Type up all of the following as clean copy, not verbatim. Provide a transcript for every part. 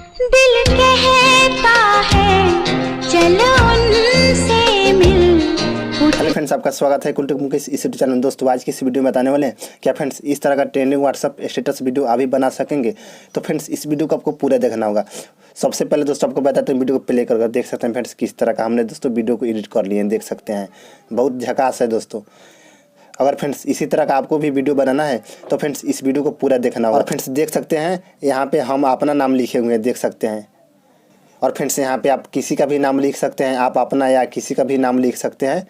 दिल कहता है चलो उनसे मिल। हेलो फ्रेंड्स, आपका स्वागत है कुलटुक मुकेश इस यूट्यूब चैनल। दोस्तों आज की इस वीडियो में बताने वाले हैं क्या फ्रेंड्स इस तरह का ट्रेंडिंग व्हाट्सअप स्टेटस वीडियो अभी बना सकेंगे। तो फ्रेंड्स इस वीडियो को आपको पूरा देखना होगा। सबसे पहले दोस्तों आपको बताते हैं, वीडियो को प्ले कर देख सकते हैं फ्रेंड्स किस तरह का हमने दोस्तों वीडियो को एडिट कर लिए हैं। देख सकते हैं बहुत झकास है दोस्तों। अगर फ्रेंड्स इसी तरह का आपको भी वीडियो बनाना है तो फ्रेंड्स इस वीडियो को पूरा देखना होगा। और फ्रेंड्स देख सकते हैं यहाँ पे हम अपना नाम लिखे हुए हैं, देख सकते हैं। और फ्रेंड्स यहाँ पे आप किसी का भी नाम लिख सकते हैं, आप अपना या किसी का भी नाम लिख सकते हैं।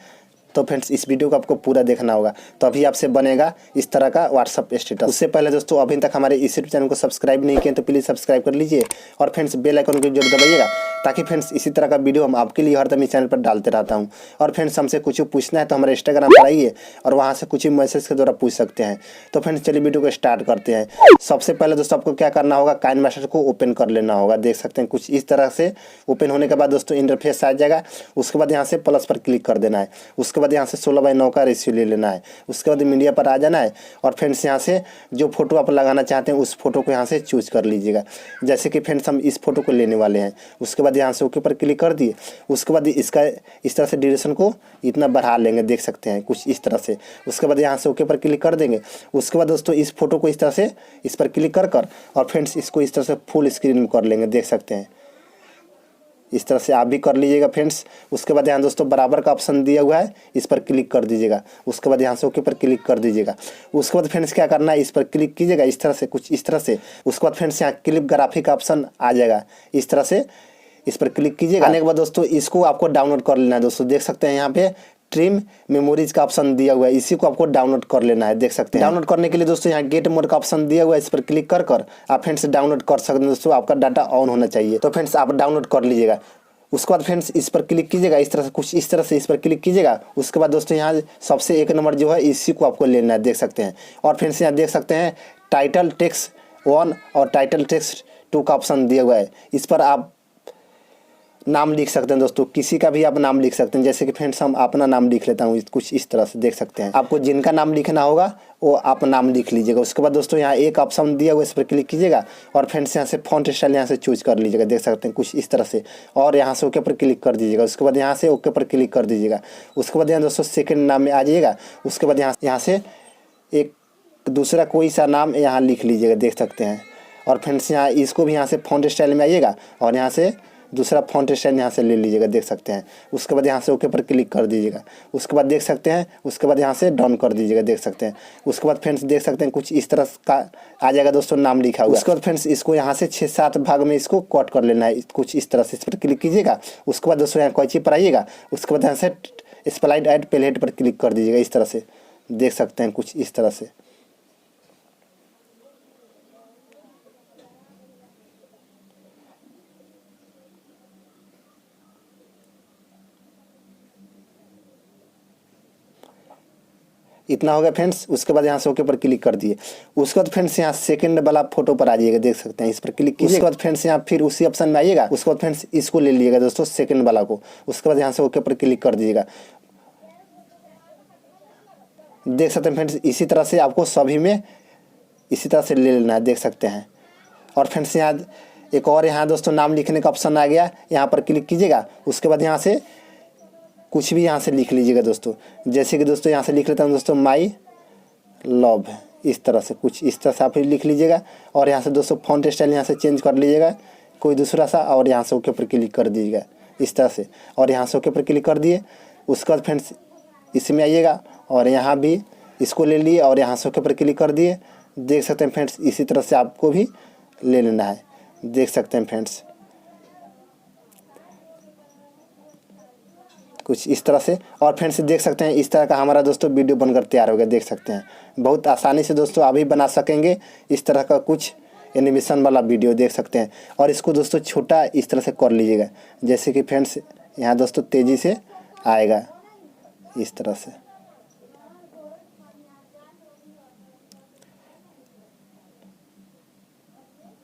तो फ्रेंड्स इस वीडियो को आपको पूरा देखना होगा, तो अभी आपसे बनेगा इस तरह का व्हाट्सअप स्टेटस। उससे पहले दोस्तों अभी तक हमारे इस यूट्यूब चैनल को सब्सक्राइब नहीं किए तो प्लीज़ सब्सक्राइब कर लीजिए और फ्रेंड्स बेल आइकन को जरूर दबाइएगा, ताकि फ्रेंड्स इसी तरह का वीडियो हम आपके लिए हर दम इस चैनल पर डालते रहता हूँ। और फ्रेंड्स हमसे कुछ पूछना है तो हमारे इंस्टाग्राम पर आइए और वहाँ से कुछ मैसेज के द्वारा पूछ सकते हैं। तो फ्रेंड्स चलिए वीडियो को स्टार्ट करते हैं। सबसे पहले दोस्तों आपको क्या करना होगा, काइनमास्टर को ओपन कर लेना होगा। देख सकते हैं कुछ इस तरह से ओपन होने के बाद दोस्तों इंटरफेस आ जाएगा। उसके बाद यहाँ से प्लस पर क्लिक कर देना है। उसके बाद यहाँ से 16:9 का रेशियो ले लेना है। उसके बाद मीडिया पर आ जाना है और फ्रेंड्स यहाँ से जो फोटो आप लगाना चाहते हैं उस फोटो को यहाँ से चूज कर लीजिएगा। जैसे कि फ्रेंड्स हम इस फोटो को लेने वाले हैं। उसके बाद यहाँ से ओके पर क्लिक कर दिए। उसके बाद इसका इस तरह से ड्यूरेशन को इतना बढ़ा लेंगे, देख सकते हैं कुछ इस तरह से। उसके बाद यहाँ से ओके पर क्लिक कर देंगे। उसके बाद दोस्तों इस फोटो को इस तरह से इस पर क्लिक कर और फ्रेंड्स इसको इस तरह से फुल स्क्रीन में कर लेंगे, देख सकते हैं। इस तरह से आप भी कर लीजिएगा फ्रेंड्स। उसके बाद यहाँ दोस्तों बराबर का ऑप्शन दिया हुआ है, इस पर क्लिक कर दीजिएगा। उसके बाद यहाँ से ओके पर क्लिक कर दीजिएगा। उसके बाद फ्रेंड्स क्या करना है, इस पर क्लिक कीजिएगा इस तरह से, कुछ इस तरह से। उसके बाद फ्रेंड्स यहाँ क्लिप ग्राफिक का ऑप्शन आ जाएगा, इस तरह से इस पर क्लिक कीजिएगा। आने के बाद दोस्तों इसको आपको डाउनलोड कर लेना है। दोस्तों देख सकते हैं यहाँ पे ट्रिम मेमोरीज का ऑप्शन दिया हुआ है, इसी को आपको डाउनलोड कर लेना है, देख सकते हैं। डाउनलोड करने के लिए दोस्तों यहाँ गेट मोड का ऑप्शन दिया हुआ है, इस पर क्लिक कर आप फ्रेंड्स डाउनलोड कर सकते हैं। दोस्तों आपका डाटा ऑन होना चाहिए, तो फ्रेंड्स आप डाउनलोड कर लीजिएगा। उसके बाद फ्रेंड्स इस पर क्लिक कीजिएगा इस तरह से, कुछ इस तरह से इस पर क्लिक कीजिएगा। उसके बाद दोस्तों यहाँ सबसे एक नंबर जो है इसी को आपको लेना है, देख सकते हैं। और फ्रेंड्स यहाँ देख सकते हैं टाइटल टेक्स्ट 1 और टाइटल टेक्स्ट 2 का ऑप्शन दिया हुआ है। इस पर आप नाम लिख सकते हैं दोस्तों, किसी का भी आप नाम लिख सकते हैं। जैसे कि फ्रेंड्स हम अपना नाम लिख लेता हूँ कुछ इस तरह से, देख सकते हैं। आपको जिनका नाम लिखना होगा वो आप नाम लिख लीजिएगा। उसके बाद दोस्तों यहाँ एक ऑप्शन दिया हुआ है, इस पर क्लिक कीजिएगा और फ्रेंड्स यहाँ से फॉन्ट स्टाइल यहाँ से चूज कर लीजिएगा, देख सकते हैं कुछ इस तरह से। और यहाँ से ओके पर क्लिक कर दीजिएगा। उसके बाद यहाँ से ओके पर क्लिक कर दीजिएगा। उसके बाद यहाँ दोस्तों सेकेंड नाम में आ जाइएगा। उसके बाद यहाँ से एक दूसरा कोई सा नाम यहाँ लिख लीजिएगा, देख सकते हैं। और फ्रेंड्स यहाँ इसको भी यहाँ से फॉन्ट स्टाइल में आइएगा और यहाँ से दूसरा फॉन्ट स्टाइल यहाँ से ले लीजिएगा, देख सकते हैं। उसके बाद यहाँ से ओके पर क्लिक कर दीजिएगा। उसके बाद देख सकते हैं, उसके बाद यहाँ से डाउन कर दीजिएगा, देख सकते हैं। उसके बाद फ्रेंड्स देख सकते हैं कुछ इस तरह का आ जाएगा दोस्तों नाम लिखा हुआ। उसके बाद फ्रेंड्स इसको यहाँ से 6-7 भाग में इसको कट कर लेना है, कुछ इस तरह से। इस पर क्लिक कीजिएगा। उसके बाद दोस्तों यहाँ कैंची पर आइएगा। उसके बाद यहाँ से स्प्लाइट एड पैलेट पर क्लिक कर दीजिएगा, इस तरह से, देख सकते हैं कुछ इस तरह से। इतना हो गया फ्रेंड्स। उसके बाद यहाँ से ओके पर क्लिक कर दिए। उसके बाद फ्रेंड्स यहाँ सेकंड वाला फोटो पर आ जाइएगा, देख सकते हैं। इस पर क्लिक कीजिए। उसके बाद फ्रेंड्स यहाँ फिर उसी ऑप्शन में आइएगा। उसके बाद फ्रेंड्स इसको ले लीजिएगा दोस्तों, सेकंड वाला को। उसके बाद यहाँ से ओके पर क्लिक कर दीजिएगा। देख सकते हैं फ्रेंड्स इसी तरह से आपको सभी में इसी तरह से ले लेना है, देख सकते हैं। और फ्रेंड्स यहाँ एक और यहाँ दोस्तों नाम लिखने का ऑप्शन आ गया, यहाँ पर क्लिक कीजिएगा। उसके बाद यहाँ से कुछ भी यहाँ से लिख लीजिएगा दोस्तों। जैसे कि दोस्तों यहाँ से लिख लेता हूँ दोस्तों माई लव, इस तरह से, कुछ इस तरह से आप लिख लीजिएगा। और यहाँ से दोस्तों फॉन्ट स्टाइल यहाँ से चेंज कर लीजिएगा कोई दूसरा सा, और यहाँ से ओके पर क्लिक कर दीजिएगा इस तरह से। और यहाँ से ओके पर क्लिक कर दिए। उसके बाद फ्रेंड्स इसमें आइएगा और यहाँ भी इसको ले लिए और यहाँ से ओके पर क्लिक कर दिए। देख सकते हैं फ्रेंड्स इसी तरह से आपको भी ले लेना है, देख सकते हैं फ्रेंड्स कुछ इस तरह से। और फ्रेंड्स देख सकते हैं इस तरह का हमारा दोस्तों वीडियो बनकर तैयार हो गया, देख सकते हैं। बहुत आसानी से दोस्तों अभी बना सकेंगे इस तरह का कुछ एनिमेशन वाला वीडियो, देख सकते हैं। और इसको दोस्तों छोटा इस तरह से कर लीजिएगा, जैसे कि फ्रेंड्स यहाँ दोस्तों तेज़ी से आएगा इस तरह से।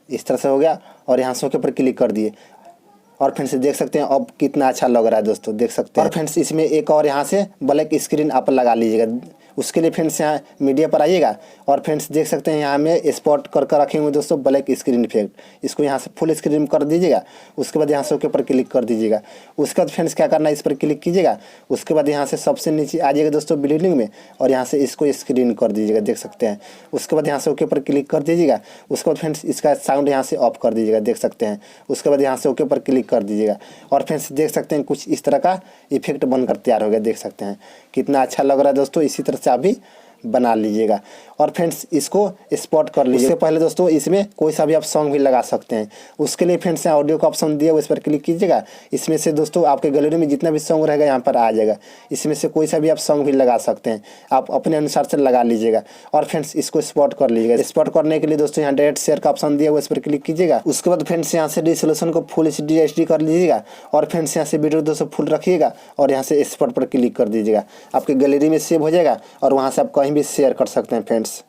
इस तरह से हो गया और यहाँ से ओके पर क्लिक कर दिए। और फ्रेंड्स देख सकते हैं अब कितना अच्छा लग रहा है दोस्तों, देख सकते हैं। और फ्रेंड्स इसमें एक और यहाँ से ब्लैक स्क्रीन आप लगा लीजिएगा। उसके लिए फ्रेंड्स यहाँ मीडिया पर आइएगा और फ्रेंड्स देख सकते हैं यहाँ में स्पॉट कर रखे हुए दोस्तों ब्लैक स्क्रीन इफेक्ट, इसको यहाँ से फुल स्क्रीन कर दीजिएगा। उसके बाद यहाँ से ओके पर क्लिक कर दीजिएगा। उसके बाद फ्रेंड्स क्या करना है, इस पर क्लिक कीजिएगा। उसके बाद यहाँ से सबसे नीचे आ जाइएगा दोस्तों बिल्डिंग में और यहाँ से इसको स्क्रीन कर दीजिएगा, देख सकते हैं। उसके बाद यहाँ से ओके पर क्लिक कर दीजिएगा। उसके बाद फ्रेंड्स इसका साउंड यहाँ से ऑफ कर दीजिएगा, देख सकते हैं। उसके बाद यहाँ से ओके पर क्लिक कर दीजिएगा और फ्रेंड्स देख सकते हैं कुछ इस तरह का इफेक्ट बनकर तैयार हो गया, देख सकते हैं कितना अच्छा लग रहा है दोस्तों। इसी तरह से आप भी बना लीजिएगा और फ्रेंड्स इसको स्पॉट कर लीजिए। उससे पहले दोस्तों इसमें कोई सा भी आप सॉन्ग भी लगा सकते हैं। उसके लिए फ्रेंड्स यहाँ ऑडियो का ऑप्शन दिया हुआ, इस पर क्लिक कीजिएगा। इसमें से दोस्तों आपके गैलरी में जितना भी सॉन्ग रहेगा यहाँ पर आ जाएगा। इसमें से कोई सा भी आप सॉन्ग भी लगा सकते हैं, आप अपने अनुसार से लगा लीजिएगा और फ्रेंड्स इसको स्पॉट कर लीजिएगा। स्पॉट करने के लिए दोस्तों यहाँ डायरेक्ट शेयर का ऑप्शन दिया हुआ, इस पर क्लिक कीजिएगा। उसके बाद फ्रेंड्स यहाँ से रिजोल्यूशन को फुल HD कर लीजिएगा और फ्रेंड्स यहाँ से वीडियो दोस्तों फुल रखिएगा और यहाँ से स्पॉट पर क्लिक कर दीजिएगा। आपके गैलरी में सेव हो जाएगा और वहाँ से आप कहीं भी शेयर कर सकते हैं फ्रेंड्स।